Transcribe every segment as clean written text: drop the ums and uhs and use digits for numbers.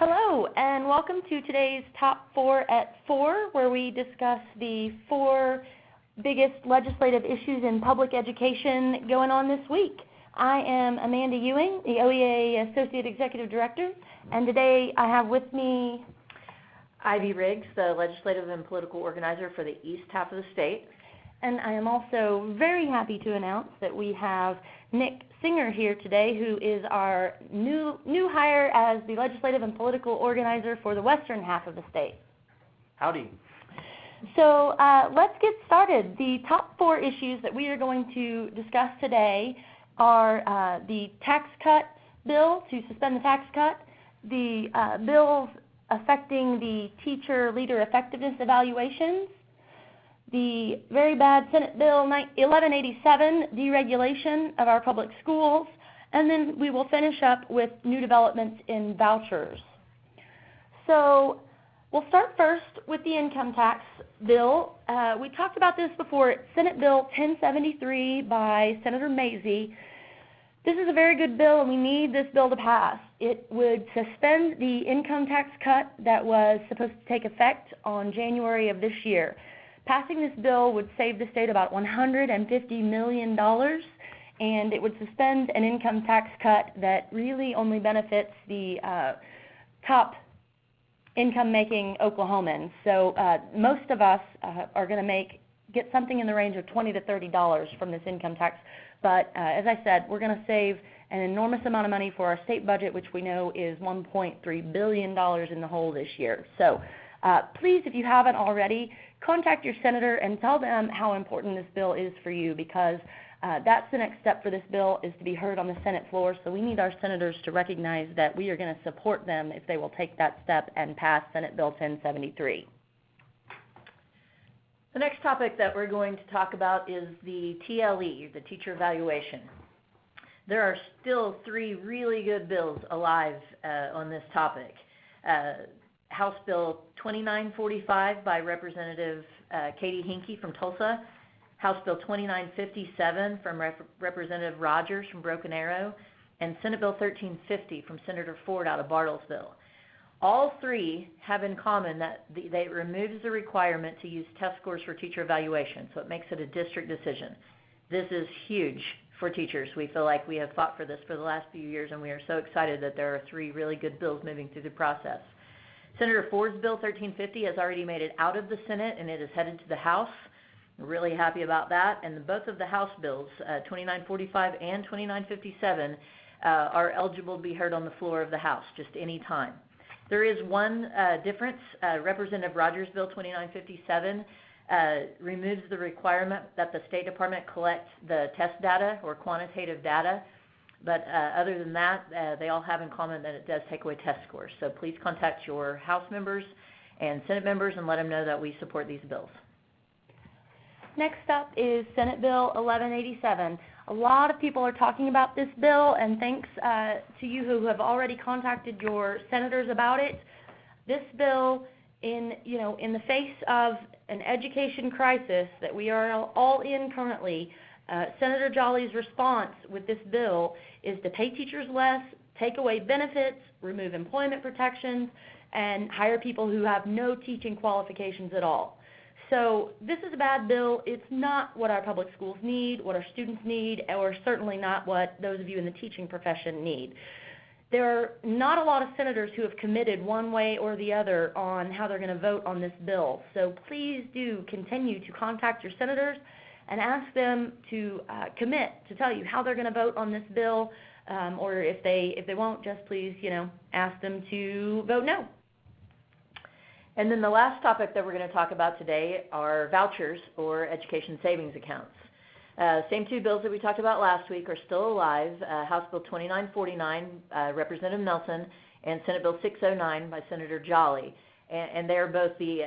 Hello, and welcome to today's Top 4 at 4, where we discuss the 4 biggest legislative issues in public education going on this week. I am Amanda Ewing, the OEA Associate Executive Director, and today I have with me Ivy Riggs, the Legislative and Political Organizer for the East half of the state. And I am also very happy to announce that we have Nick Singer here today, who is our new hire as the Legislative and Political Organizer for the Western half of the state. Howdy. So let's get started. The top 4 issues that we are going to discuss today are the tax cut bill to suspend the tax cut, the bills affecting the teacher leader effectiveness evaluations, the very bad Senate Bill 1187, deregulation of our public schools, and then we will finish up with new developments in vouchers. So we'll start first with the income tax bill. We talked about this before. It's Senate Bill 1073 by Senator Mazie. This is a very good bill, and we need this bill to pass. It would suspend the income tax cut that was supposed to take effect on January of this year. Passing this bill would save the state about $150 million, and it would suspend an income tax cut that really only benefits the top income-making Oklahomans. So most of us are going to get something in the range of $20 to $30 from this income tax. But as I said, we're going to save an enormous amount of money for our state budget, which we know is $1.3 billion in the hole this year. So please, if you haven't already, contact your senator and tell them how important this bill is for you, because that's the next step for this bill, is to be heard on the Senate floor. So we need our senators to recognize that we are going to support them if they will take that step and pass Senate Bill 1073. The next topic that we're going to talk about is the TLE, the teacher evaluation. There are still 3 really good bills alive on this topic. House Bill 2945 by Representative Katie Hinkie from Tulsa, House Bill 2957 from Representative Rogers from Broken Arrow, and Senate Bill 1350 from Senator Ford out of Bartlesville. All 3 have in common that it removes the requirement to use test scores for teacher evaluation, so it makes it a district decision. This is huge for teachers. We feel like we have fought for this for the last few years, and we are so excited that there are 3 really good bills moving through the process. Senator Ford's Bill 1350 has already made it out of the Senate, and it is headed to the House. We're really happy about that. And both of the House bills, 2945 and 2957, are eligible to be heard on the floor of the House just any time. There is one difference. Representative Rogers' Bill 2957 removes the requirement that the State Department collect the test data or quantitative data. But other than that, they all have in common that it does take away test scores. So please contact your House members and Senate members and let them know that we support these bills. Next up is Senate Bill 1187. A lot of people are talking about this bill, and thanks to you who have already contacted your senators about it. This bill, in the face of an education crisis that we are all in currently, Senator Jolly's response with this bill is to pay teachers less, take away benefits, remove employment protections, and hire people who have no teaching qualifications at all. So this is a bad bill. It's not what our public schools need, what our students need, or certainly not what those of you in the teaching profession need. There are not a lot of senators who have committed one way or the other on how they're going to vote on this bill. So please do continue to contact your senators and ask them to commit to tell you how they're going to vote on this bill, or if they won't, just please ask them to vote no. And then the last topic that we're going to talk about today are vouchers or education savings accounts. Same 2 bills that we talked about last week are still alive. House Bill 2949, Representative Nelson, and Senate Bill 609 by Senator Jolly. And they're both the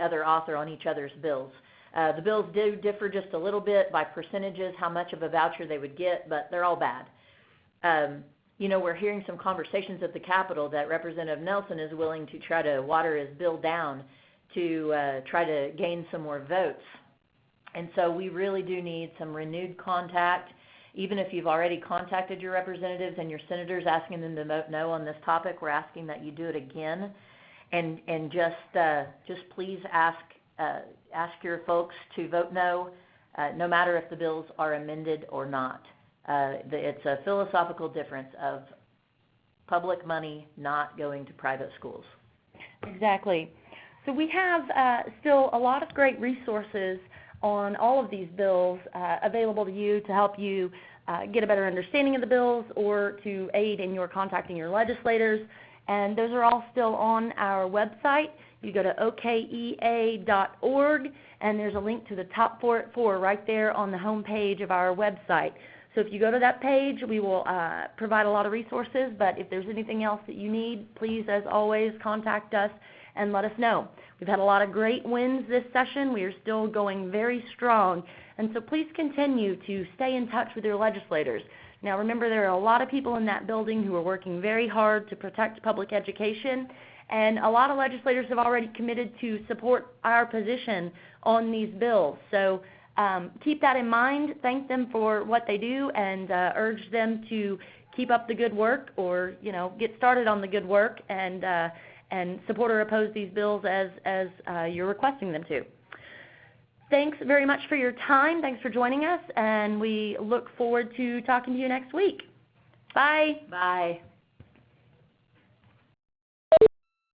other author on each other's bills. The bills do differ just a little bit by percentages, how much of a voucher they would get, but they're all bad. We're hearing some conversations at the Capitol that Representative Nelson is willing to try to water his bill down to try to gain some more votes. And so we really do need some renewed contact Even if you've already contacted your representatives and your senators asking them to vote no on this topic, we're asking that you do it again. And just please ask your folks to vote no, no matter if the bills are amended or not. It's a philosophical difference of public money not going to private schools. Exactly. So we have still a lot of great resources on all of these bills available to you to help you get a better understanding of the bills or to aid in your contacting your legislators. And those are all still on our website. You go to okea.org, and there's a link to the Top 4 at 4 right there on the home page of our website. So if you go to that page, we will provide a lot of resources, but if there's anything else that you need, please, as always, contact us and let us know. We've had a lot of great wins this session. We are still going very strong, and so please continue to stay in touch with your legislators. Now remember, there are a lot of people in that building who are working very hard to protect public education, and a lot of legislators have already committed to support our position on these bills. So keep that in mind, thank them for what they do, and urge them to keep up the good work, or get started on the good work, and support or oppose these bills as you're requesting them to. Thanks very much for your time. Thanks for joining us, and we look forward to talking to you next week. Bye. Bye.